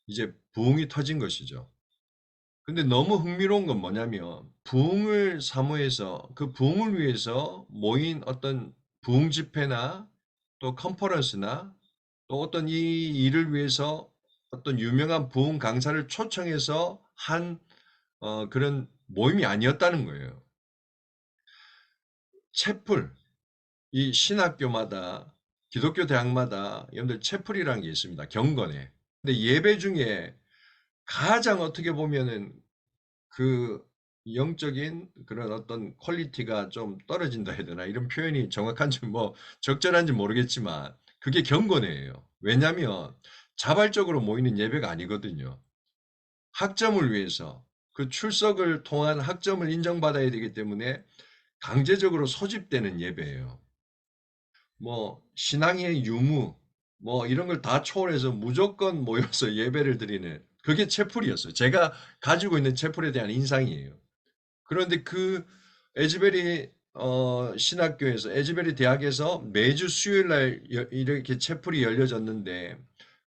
이제 부흥이 터진 것이죠. 근데 너무 흥미로운 건 뭐냐면 부흥을 사모해서 그 부흥을 위해서 모인 어떤 부흥 집회나 또 컨퍼런스나 또 어떤 이 일을 위해서 어떤 유명한 부흥 강사를 초청해서 한 그런 모임이 아니었다는 거예요. 채플, 이 신학교마다 기독교 대학마다 여러분들 채플이라는 게 있습니다. 경건에. 근데 예배 중에 가장 어떻게 보면은 그 영적인 그런 어떤 퀄리티가 좀 떨어진다 해야 되나 이런 표현이 정확한지 뭐 적절한지 모르겠지만 그게 경건회예요. 왜냐하면 자발적으로 모이는 예배가 아니거든요. 학점을 위해서 그 출석을 통한 학점을 인정받아야 되기 때문에 강제적으로 소집되는 예배예요. 뭐 신앙의 유무 뭐 이런 걸 다 초월해서 무조건 모여서 예배를 드리는 그게 채플이었어요. 제가 가지고 있는 채플에 대한 인상이에요. 그런데 그 에즈베리 신학교에서 에즈베리 대학에서 매주 수요일 날 이렇게 채플이 열려졌는데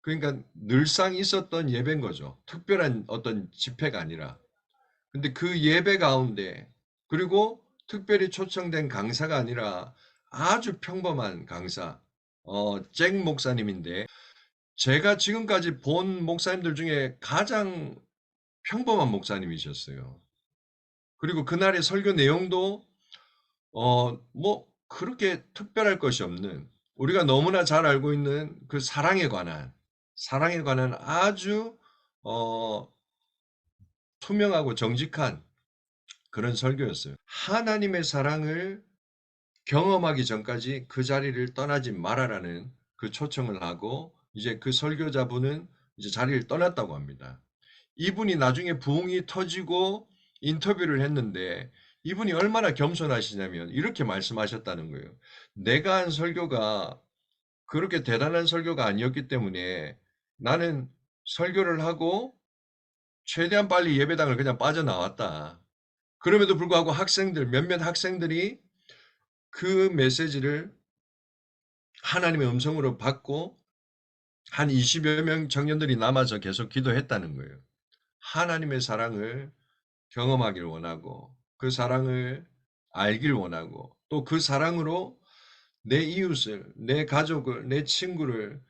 그러니까 늘상 있었던 예배인 거죠. 특별한 어떤 집회가 아니라. 근데 그 예배 가운데 그리고 특별히 초청된 강사가 아니라 아주 평범한 강사 잭 목사님인데 제가 지금까지 본 목사님들 중에 가장 평범한 목사님이셨어요. 그리고 그날의 설교 내용도 뭐 그렇게 특별할 것이 없는 우리가 너무나 잘 알고 있는 그 사랑에 관한 아주 어 투명하고 정직한 그런 설교였어요. 하나님의 사랑을 경험하기 전까지 그 자리를 떠나지 말아라는 그 초청을 하고 이제 그 설교자분은 이제 자리를 떠났다고 합니다. 이분이 나중에 부흥이 터지고 인터뷰를 했는데 이분이 얼마나 겸손하시냐면 이렇게 말씀하셨다는 거예요. 내가 한 설교가 그렇게 대단한 설교가 아니었기 때문에 나는 설교를 하고 최대한 빨리 예배당을 그냥 빠져나왔다. 그럼에도 불구하고 몇몇 학생들이 그 메시지를 하나님의 음성으로 받고 한 20여 명 청년들이 남아서 계속 기도했다는 거예요. 하나님의 사랑을 경험하길 원하고 그 사랑을 알길 원하고 또 그 사랑으로 내 이웃을, 내 가족을, 내 친구를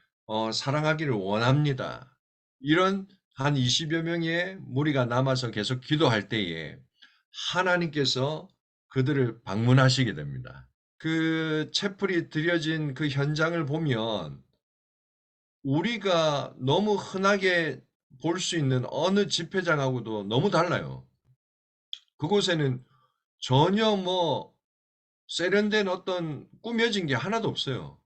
사랑하기를 원합니다. 이런 한 20여 명의 무리가 남아서 계속 기도할 때에 하나님께서 그들을 방문하시게 됩니다. 그 채플이 드려진 그 현장을 보면 우리가 너무 흔하게 볼 수 있는 어느 집회장하고도 너무 달라요. 그곳에는 전혀 뭐 세련된 어떤 꾸며진 게 하나도 없어요.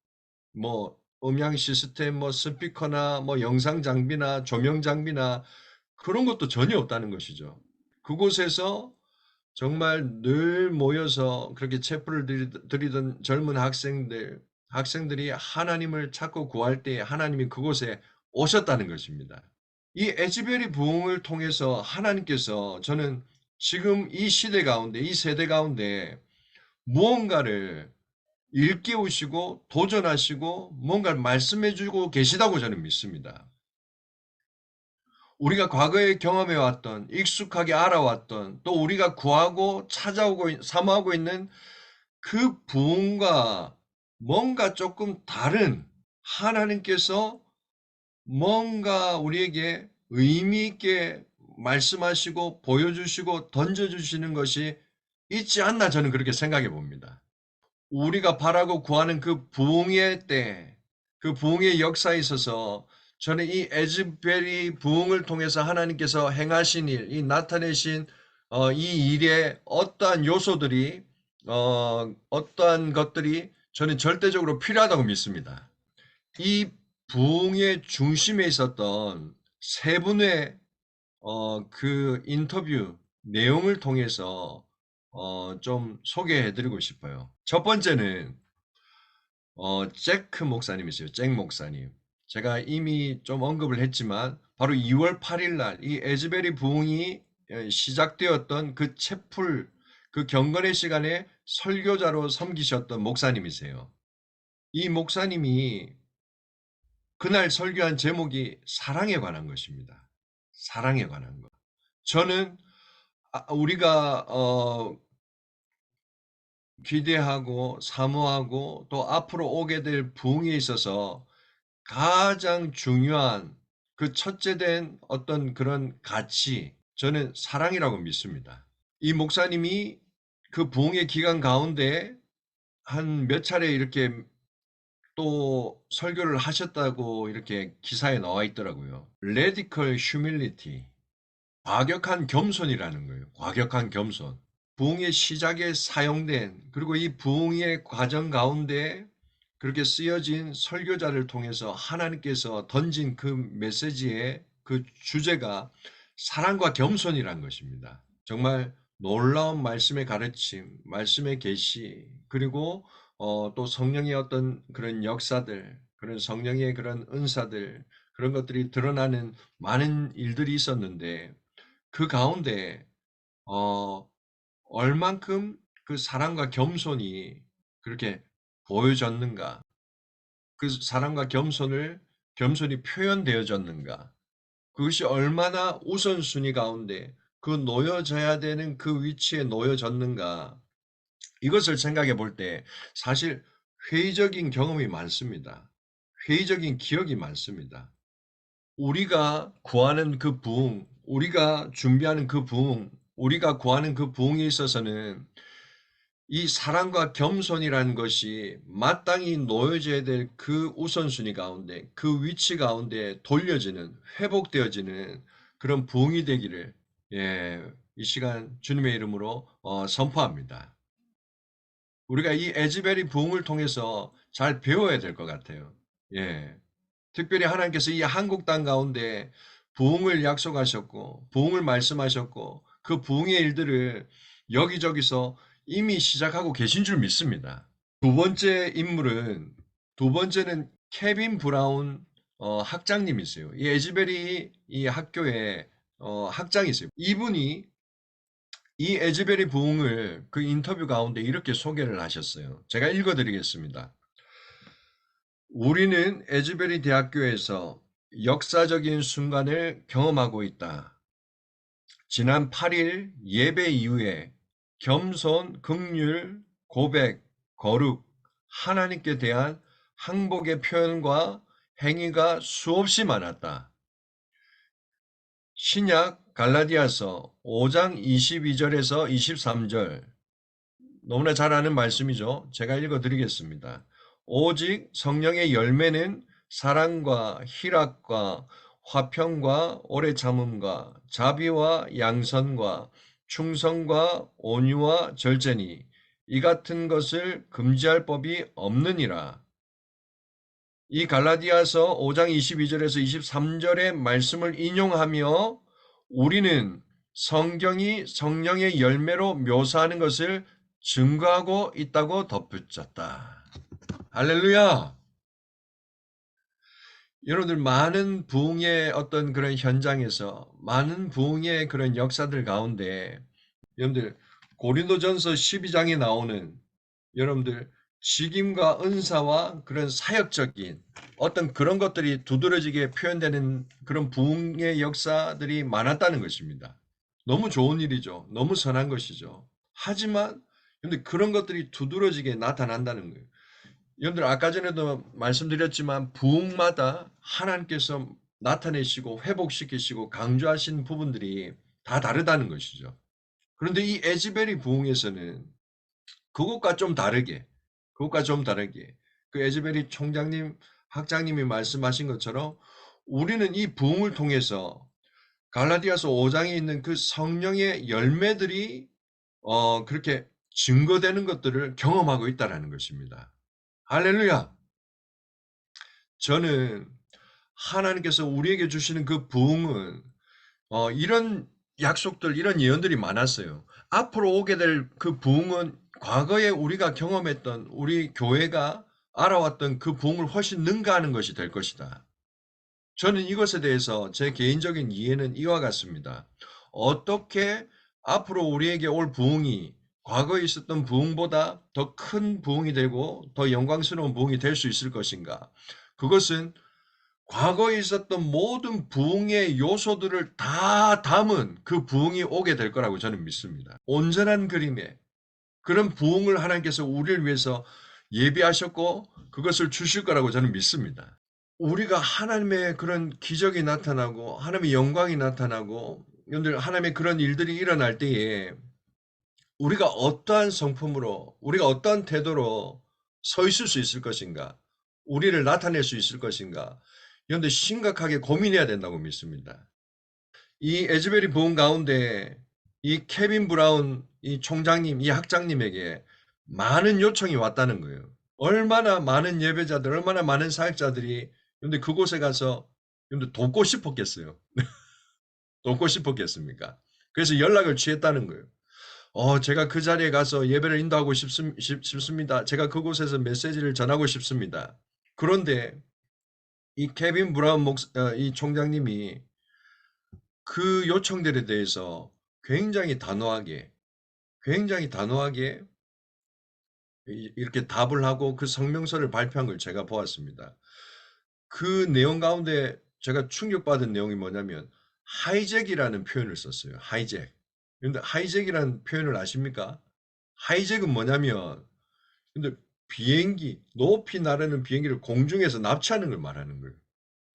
뭐 음향 시스템, 뭐 스피커나 뭐 영상 장비나 조명 장비나 그런 것도 전혀 없다는 것이죠. 그곳에서 정말 늘 모여서 그렇게 체프를 드리던 젊은 학생들이 하나님을 찾고 구할 때 하나님이 그곳에 오셨다는 것입니다. 이 에즈베리 부흥을 통해서 하나님께서 저는 지금 이 시대 가운데, 이 세대 가운데 무언가를 일깨우시고 도전하시고 뭔가를 말씀해 주고 계시다고 저는 믿습니다. 우리가 과거에 경험해 왔던 익숙하게 알아왔던 또 우리가 구하고 찾아오고 사모하고 있는 그 부흥과 뭔가 조금 다른 하나님께서 뭔가 우리에게 의미 있게 말씀하시고 보여주시고 던져주시는 것이 있지 않나 저는 그렇게 생각해 봅니다. 우리가 바라고 구하는 그 부흥의 때, 그 부흥의 역사에 있어서 저는 이 에즈베리 부흥을 통해서 하나님께서 행하신 일, 이 나타내신 이 일의 어떠한 요소들이 어떠한 것들이 저는 절대적으로 필요하다고 믿습니다. 이 부흥의 중심에 있었던 세 분의 그 인터뷰 내용을 통해서 좀 소개해 드리고 싶어요. 첫 번째는 잭크 목사님이세요. 잭 목사님. 제가 이미 좀 언급을 했지만 바로 2월 8일 날 이 에즈베리 부흥이 시작되었던 그 채플 그 경건의 시간에 설교자로 섬기셨던 목사님이세요. 이 목사님이 그날 설교한 제목이 사랑에 관한 것입니다. 사랑에 관한 것. 저는 우리가 기대하고 사모하고 또 앞으로 오게 될 부흥에 있어서 가장 중요한 그 첫째된 어떤 그런 가치, 저는 사랑이라고 믿습니다. 이 목사님이 그 부흥의 기간 가운데 한 몇 차례 이렇게 또 설교를 하셨다고 이렇게 기사에 나와 있더라고요. Radical humility. 과격한 겸손이라는 거예요. 과격한 겸손. 부흥의 시작에 사용된, 그리고 이 부흥의 과정 가운데 그렇게 쓰여진 설교자를 통해서 하나님께서 던진 그 메시지의 그 주제가 사랑과 겸손이라는 것입니다. 정말 놀라운 말씀의 가르침, 말씀의 계시, 그리고 또 성령의 어떤 그런 역사들, 그런 성령의 그런 은사들, 그런 것들이 드러나는 많은 일들이 있었는데, 그 가운데 어 얼만큼 그 사랑과 겸손이 그렇게 보여졌는가? 그 사랑과 겸손이 표현되어졌는가? 그것이 얼마나 우선순위 가운데 그 놓여져야 되는 그 위치에 놓여졌는가? 이것을 생각해 볼 때 사실 회의적인 경험이 많습니다. 회의적인 기억이 많습니다. 우리가 구하는 그 부흥, 우리가 준비하는 그 부흥, 우리가 구하는 그 부흥에 있어서는 이 사랑과 겸손이라는 것이 마땅히 놓여져야 될 그 우선순위 가운데, 그 위치 가운데 돌려지는, 회복되어지는 그런 부흥이 되기를, 이 시간 주님의 이름으로 선포합니다. 우리가 이 에즈베리 부흥을 통해서 잘 배워야 될 것 같아요. 예. 특별히 하나님께서 이 한국 땅 가운데 부흥을 약속하셨고, 부흥을 말씀하셨고, 그 부흥의 일들을 여기저기서 이미 시작하고 계신 줄 믿습니다. 두 번째는 케빈 브라운 학장님이세요. 이 에즈베리 이 학교에 학장이세요. 이분이 이 에즈베리 부흥을 그 인터뷰 가운데 이렇게 소개를 하셨어요. 제가 읽어드리겠습니다. 우리는 에즈베리 대학교에서 역사적인 순간을 경험하고 있다. 지난 8일 예배 이후에 겸손, 긍휼, 고백, 거룩, 하나님께 대한 항복의 표현과 행위가 수없이 많았다. 신약 갈라디아서 5장 22절에서 23절, 너무나 잘 아는 말씀이죠. 제가 읽어드리겠습니다. 오직 성령의 열매는 사랑과 희락과 화평과 오래 참음과 자비와 양선과 충성과 온유와 절제니 이 같은 것을 금지할 법이 없느니라. 이 갈라디아서 5장 22절에서 23절의 말씀을 인용하며 우리는 성경이 성령의 열매로 묘사하는 것을 증거하고 있다고 덧붙였다. 할렐루야! 여러분들 많은 부흥의 어떤 그런 현장에서 많은 부흥의 그런 역사들 가운데 여러분들 고린도전서 12장에 나오는 여러분들 직임과 은사와 그런 사역적인 어떤 그런 것들이 두드러지게 표현되는 그런 부흥의 역사들이 많았다는 것입니다. 너무 좋은 일이죠. 너무 선한 것이죠. 하지만 근데 그런 것들이 두드러지게 나타난다는 거예요. 여러분들 아까 전에도 말씀드렸지만 부흥마다 하나님께서 나타내시고 회복시키시고 강조하신 부분들이 다 다르다는 것이죠. 그런데 이 에즈베리 부흥에서는 그것과 좀 다르게, 그 에즈베리 총장님, 학장님이 말씀하신 것처럼 우리는 이 부흥을 통해서 갈라디아서 5장에 있는 그 성령의 열매들이 그렇게 증거되는 것들을 경험하고 있다는 것입니다. 할렐루야! 저는 하나님께서 우리에게 주시는 그 부흥은 이런 약속들, 이런 예언들이 많았어요. 앞으로 오게 될 그 부흥은 과거에 우리가 경험했던 우리 교회가 알아왔던 그 부흥을 훨씬 능가하는 것이 될 것이다. 저는 이것에 대해서 제 개인적인 이해는 이와 같습니다. 어떻게 앞으로 우리에게 올 부흥이 과거에 있었던 부흥보다 더 큰 부흥이 되고 더 영광스러운 부흥이 될 수 있을 것인가? 그것은 과거에 있었던 모든 부흥의 요소들을 다 담은 그 부흥이 오게 될 거라고 저는 믿습니다. 온전한 그림의 그런 부흥을 하나님께서 우리를 위해서 예비하셨고 그것을 주실 거라고 저는 믿습니다. 우리가 하나님의 그런 기적이 나타나고 하나님의 영광이 나타나고 여러분들 하나님의 그런 일들이 일어날 때에 우리가 어떠한 성품으로 우리가 어떠한 태도로 서 있을 수 있을 것인가, 우리를 나타낼 수 있을 것인가, 여러분들 심각하게 고민해야 된다고 믿습니다. 이 에즈베리 부흥 가운데 이 케빈 브라운 이 총장님, 이 학장님에게 많은 요청이 왔다는 거예요. 얼마나 많은 예배자들, 얼마나 많은 사역자들이 근데 그곳에 가서 근데 돕고 싶었겠어요. 돕고 싶었겠습니까? 그래서 연락을 취했다는 거예요. 제가 그 자리에 가서 예배를 인도하고 싶습니다. 제가 그곳에서 메시지를 전하고 싶습니다. 그런데 이 케빈 브라운 이 총장님이 그 요청들에 대해서 굉장히 단호하게, 굉장히 단호하게 이렇게 답을 하고 그 성명서를 발표한 걸 제가 보았습니다. 그 내용 가운데 제가 충격받은 내용이 뭐냐면 하이잭이라는 표현을 썼어요. 하이잭. 근데 하이잭이라는 표현을 아십니까? 하이잭은 뭐냐면 근데 비행기, 높이 나르는 비행기를 공중에서 납치하는 걸 말하는 거예요.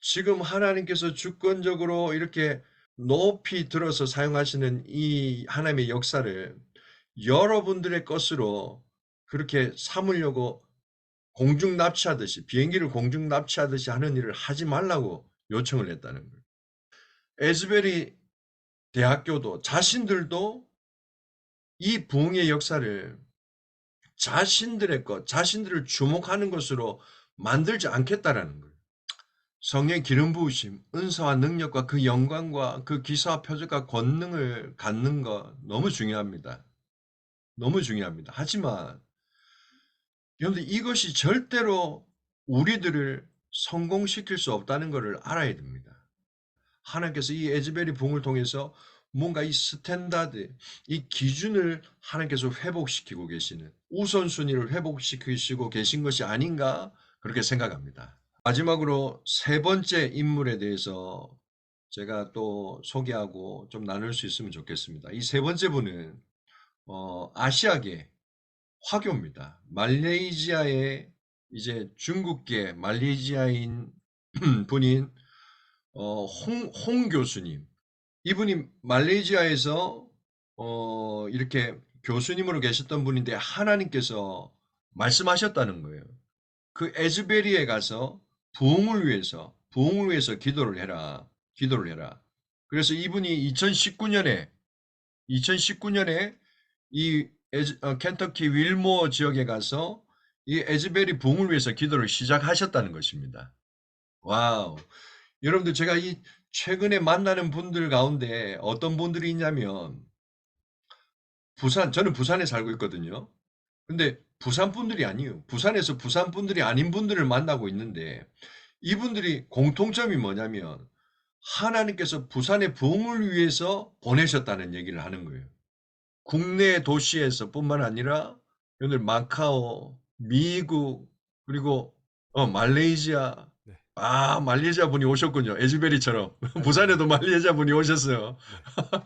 지금 하나님께서 주권적으로 이렇게 높이 들어서 사용하시는 이 하나님의 역사를 여러분들의 것으로 그렇게 삼으려고 공중 납치하듯이 비행기를 공중 납치하듯이 하는 일을 하지 말라고 요청을 했다는 거예요. 에즈베리 대학교도 자신들도 이 부흥의 역사를 자신들의 것, 자신들을 주목하는 것으로 만들지 않겠다라는 거예요. 성령의 기름 부으심, 은사와 능력과 그 영광과 그 기사와 표적과 권능을 갖는 것 너무 중요합니다. 너무 중요합니다. 하지만 여러분들 이것이 절대로 우리들을 성공시킬 수 없다는 것을 알아야 됩니다. 하나님께서 이 에즈베리 붕을 통해서 뭔가 이 스탠다드, 이 기준을 하나님께서 회복시키고 계시는 우선순위를 회복시키시고 계신 것이 아닌가 그렇게 생각합니다. 마지막으로 세 번째 인물에 대해서 제가 또 소개하고 좀 나눌 수 있으면 좋겠습니다. 이 세 번째 분은 아시아계 화교입니다. 말레이시아의 이제 중국계 말레이시아인 분인 홍 교수님. 이분이 말레이시아에서 이렇게 교수님으로 계셨던 분인데 하나님께서 말씀하셨다는 거예요. 그 에즈베리에 가서 부흥을 위해서 기도를 해라. 기도를 해라. 그래서 이분이 2019년에 이 켄터키 윌모어 지역에 가서 이 에즈베리 부흥을 위해서 기도를 시작하셨다는 것입니다. 와우. 여러분들 제가 이 최근에 만나는 분들 가운데 어떤 분들이 있냐면 저는 부산에 살고 있거든요. 근데 부산 분들이 아니에요. 부산에서 부산 분들이 아닌 분들을 만나고 있는데 이분들이 공통점이 뭐냐면 하나님께서 부산의 부흥을 위해서 보내셨다는 얘기를 하는 거예요. 국내 도시에서 뿐만 아니라 오늘 마카오, 미국, 그리고 말레이시아. 네. 말레이시아 분이 오셨군요. 에즈베리처럼. 부산에도 말레이시아 분이 오셨어요. 네.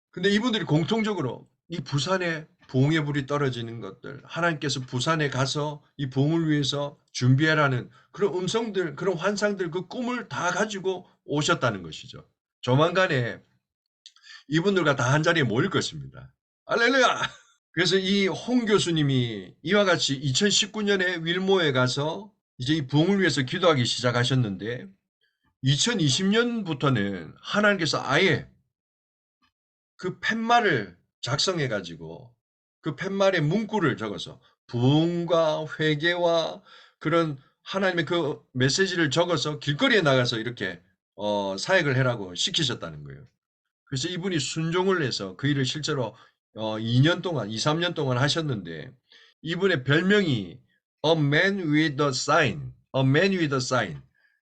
근데 이분들이 공통적으로 이 부산에 부흥의 불이 떨어지는 것들, 하나님께서 부산에 가서 이 부흥을 위해서 준비해라는 그런 음성들, 그런 환상들, 그 꿈을 다 가지고 오셨다는 것이죠. 조만간에 이분들과 다 한 자리에 모일 것입니다. 할렐루야! 그래서 이 홍 교수님이 이와 같이 2019년에 윌모에 가서 이제 이 부흥을 위해서 기도하기 시작하셨는데 2020년부터는 하나님께서 아예 그 팻말을 작성해 가지고 그 팻말에 문구를 적어서 부흥과 회개와 그런 하나님의 그 메시지를 적어서 길거리에 나가서 이렇게 사역을 해라고 시키셨다는 거예요. 그래서 이분이 순종을 해서 그 일을 실제로 2년 동안, 2, 3년 동안 하셨는데 이분의 별명이 A Man with a Sign, A Man with a Sign.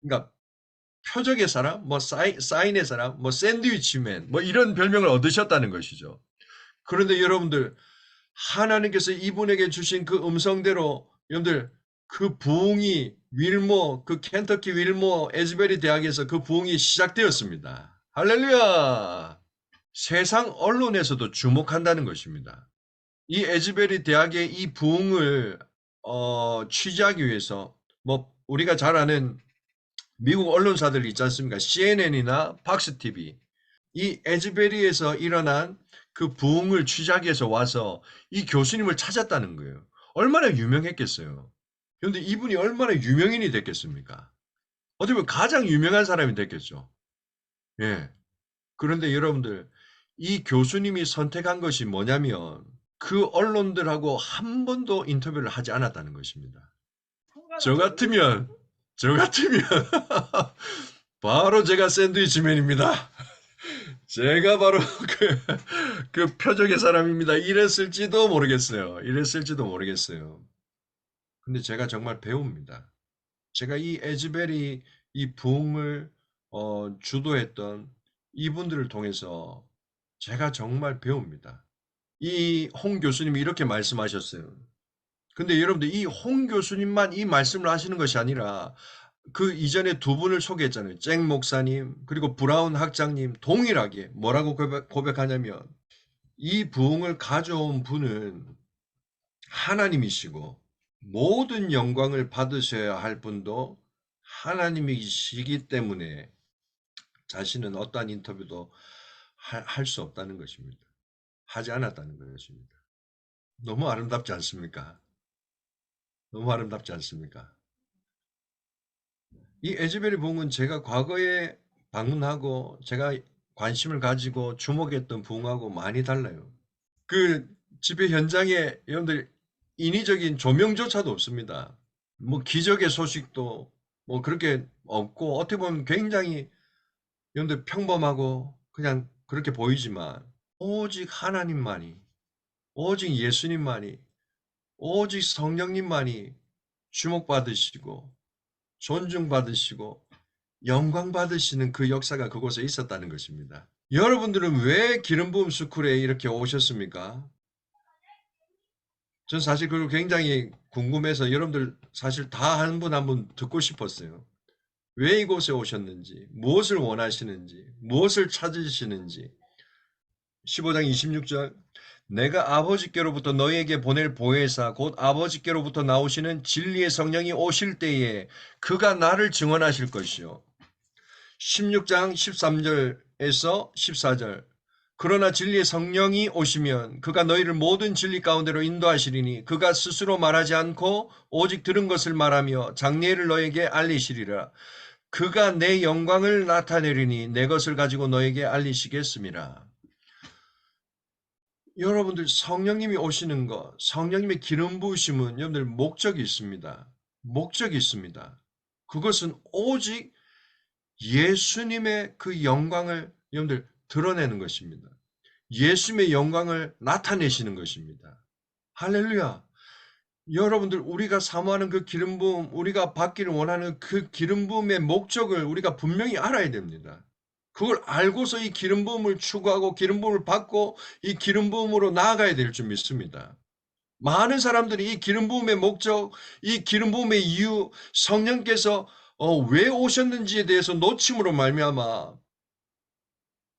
그러니까 표적의 사람, 뭐 사인의 사람, 뭐 샌드위치맨, 뭐 이런 별명을 얻으셨다는 것이죠. 그런데 여러분들 하나님께서 이분에게 주신 그 음성대로 여러분들 그 부흥이 그 켄터키 윌모 에즈베리 대학에서 그 부흥이 시작되었습니다. 할렐루야! 세상 언론에서도 주목한다는 것입니다. 이 에즈베리 대학의 이 부흥을 취재하기 위해서 우리가 잘 아는 미국 언론사들 있지 않습니까? CNN이나 팍스 TV. 이 에즈베리에서 일어난 그 부흥을 취재하기 위해서 와서 이 교수님을 찾았다는 거예요. 얼마나 유명했겠어요. 그런데 이분이 얼마나 유명인이 됐겠습니까? 어떻게 보면 가장 유명한 사람이 됐겠죠. 예. 그런데 여러분들, 이 교수님이 선택한 것이 뭐냐면 그 언론들하고 한 번도 인터뷰를 하지 않았다는 것입니다. 저 같으면 바로 제가 샌드위치맨입니다. 제가 바로 그 표적의 사람입니다. 이랬을지도 모르겠어요. 근데 제가 정말 배웁니다. 제가 이 에즈베리 이 부흥을 주도했던 이분들을 통해서 제가 정말 배웁니다. 이 홍 교수님이 이렇게 말씀하셨어요. 근데 여러분들 이 홍 교수님만 이 말씀을 하시는 것이 아니라 그 이전에 두 분을 소개했잖아요. 잭 목사님 그리고 브라운 학장님 동일하게 뭐라고 고백하냐면 이 부흥을 가져온 분은 하나님이시고 모든 영광을 받으셔야 할 분도 하나님이시기 때문에 자신은 어떠한 인터뷰도 할 수 없다는 것입니다. 하지 않았다는 것입니다. 너무 아름답지 않습니까? 너무 아름답지 않습니까? 이 에즈베리 부흥은 제가 과거에 방문하고 제가 관심을 가지고 주목했던 부흥하고 많이 달라요. 그 집회 현장에 여러분들 인위적인 조명조차도 없습니다. 뭐 기적의 소식도 뭐 그렇게 없고 어떻게 보면 굉장히 여러분들 평범하고 그냥 그렇게 보이지만 오직 하나님만이 오직 예수님만이 오직 성령님만이 주목받으시고 존중받으시고 영광 받으시는 그 역사가 그곳에 있었다는 것입니다. 여러분들은 왜 기름 부음 스쿨에 이렇게 오셨습니까? 전 사실 그걸 굉장히 궁금해서 여러분들 사실 다 한 분 한 분 듣고 싶었어요. 왜 이곳에 오셨는지, 무엇을 원하시는지, 무엇을 찾으시는지. 15장 26절 내가 아버지께로부터 너희에게 보낼 보혜사 곧 아버지께로부터 나오시는 진리의 성령이 오실 때에 그가 나를 증언하실 것이요. 16장 13절에서 14절 그러나 진리의 성령이 오시면 그가 너희를 모든 진리 가운데로 인도하시리니 그가 스스로 말하지 않고 오직 들은 것을 말하며 장래를 너에게 알리시리라. 그가 내 영광을 나타내리니 내 것을 가지고 너에게 알리시겠습니다. 여러분들 성령님이 오시는 것, 성령님의 기름 부으심은 여러분들 목적이 있습니다. 목적이 있습니다. 그것은 오직 예수님의 그 영광을 여러분들 드러내는 것입니다. 예수님의 영광을 나타내시는 것입니다. 할렐루야. 여러분들 우리가 사모하는 그 기름 부음, 우리가 받기를 원하는 그 기름 부음의 목적을 우리가 분명히 알아야 됩니다. 그걸 알고서 이 기름 부음을 추구하고 기름 부음을 받고 이 기름 부음으로 나아가야 될 줄 믿습니다. 많은 사람들이 이 기름 부음의 목적, 이 기름 부음의 이유, 성령께서 왜 오셨는지에 대해서 놓침으로 말미암아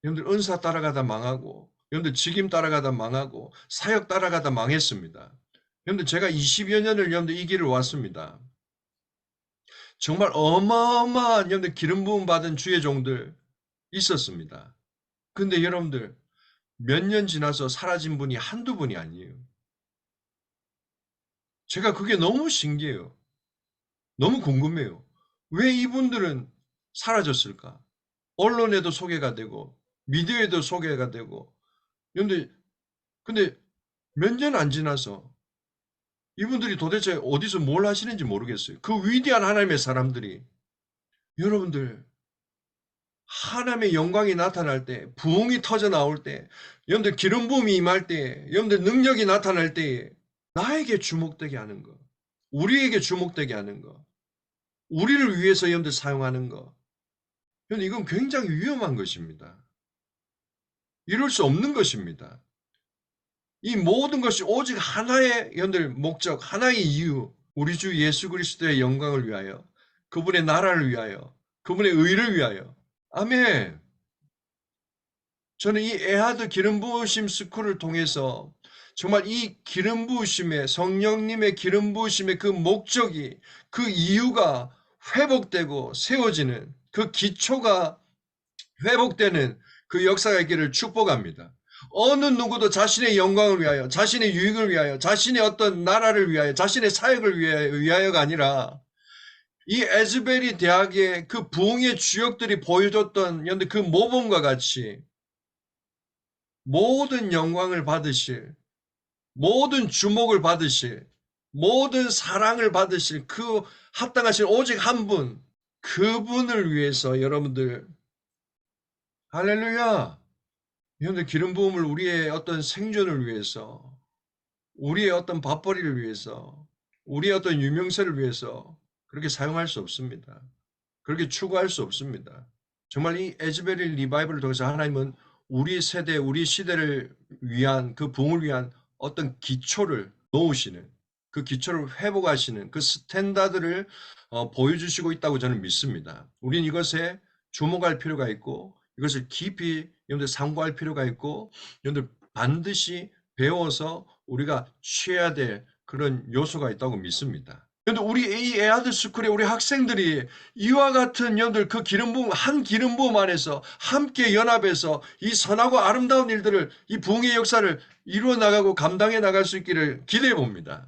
여러분들 은사 따라가다 망하고 여러분들 직임 따라가다 망하고 사역 따라가다 망했습니다. 여러분들 제가 20여 년을 여러분들 이 길을 왔습니다. 정말 어마어마한 여러분들 기름 부음 받은 주의 종들 있었습니다. 근데 여러분들 몇 년 지나서 사라진 분이 한두 분이 아니에요. 제가 그게 너무 신기해요. 너무 궁금해요. 왜 이분들은 사라졌을까? 언론에도 소개가 되고 미디어에도 소개가 되고 근데 몇 년 안 지나서 이분들이 도대체 어디서 뭘 하시는지 모르겠어요. 그 위대한 하나님의 사람들이 여러분들 하나님의 영광이 나타날 때 부흥이 터져 나올 때 여러분들 기름 부음이 임할 때 여러분들 능력이 나타날 때 나에게 주목되게 하는 거 우리에게 주목되게 하는 거 우리를 위해서 여러분들 사용하는 거 여러분 이건 굉장히 위험한 것입니다. 이럴 수 없는 것입니다. 이 모든 것이 오직 하나의 여러분들 목적 하나의 이유 우리 주 예수 그리스도의 영광을 위하여, 그분의 나라를 위하여, 그분의 의를 위하여. 아멘. 저는 이 에하드 기름 부으심 스쿨을 통해서 정말 이 기름 부으심의, 성령님의 기름 부으심의 그 목적이, 그 이유가 회복되고 세워지는, 그 기초가 회복되는 그 역사가 있기를 축복합니다. 어느 누구도 자신의 영광을 위하여, 자신의 유익을 위하여, 자신의 어떤 나라를 위하여, 자신의 사역을 위하여가 아니라 이 에즈베리 대학의 그 부흥의 주역들이 보여줬던 그 모범과 같이 모든 영광을 받으실, 모든 주목을 받으실, 모든 사랑을 받으실 그 합당하신 오직 한 분, 그분을 위해서 여러분들, 할렐루야! 여러분들 기름 부음을 우리의 어떤 생존을 위해서, 우리의 어떤 밥벌이를 위해서, 우리의 어떤 유명세를 위해서 그렇게 사용할 수 없습니다. 그렇게 추구할 수 없습니다. 정말 이 에즈베리 리바이벌을 통해서 하나님은 우리 세대, 우리 시대를 위한 그 부흥을 위한 어떤 기초를 놓으시는, 그 기초를 회복하시는 그 스탠다드를 보여주시고 있다고 저는 믿습니다. 우리는 이것에 주목할 필요가 있고 이것을 깊이 여러분들 상고할 필요가 있고 여러분들 반드시 배워서 우리가 취해야 될 그런 요소가 있다고 믿습니다. 근데 우리 이 에아드 스쿨의 우리 학생들이 이와 같은 여러분들 그 기름 부음, 한 기름 부음 안에서 함께 연합해서 이 선하고 아름다운 일들을, 이 부흥의 역사를 이루어 나가고 감당해 나갈 수 있기를 기대해 봅니다.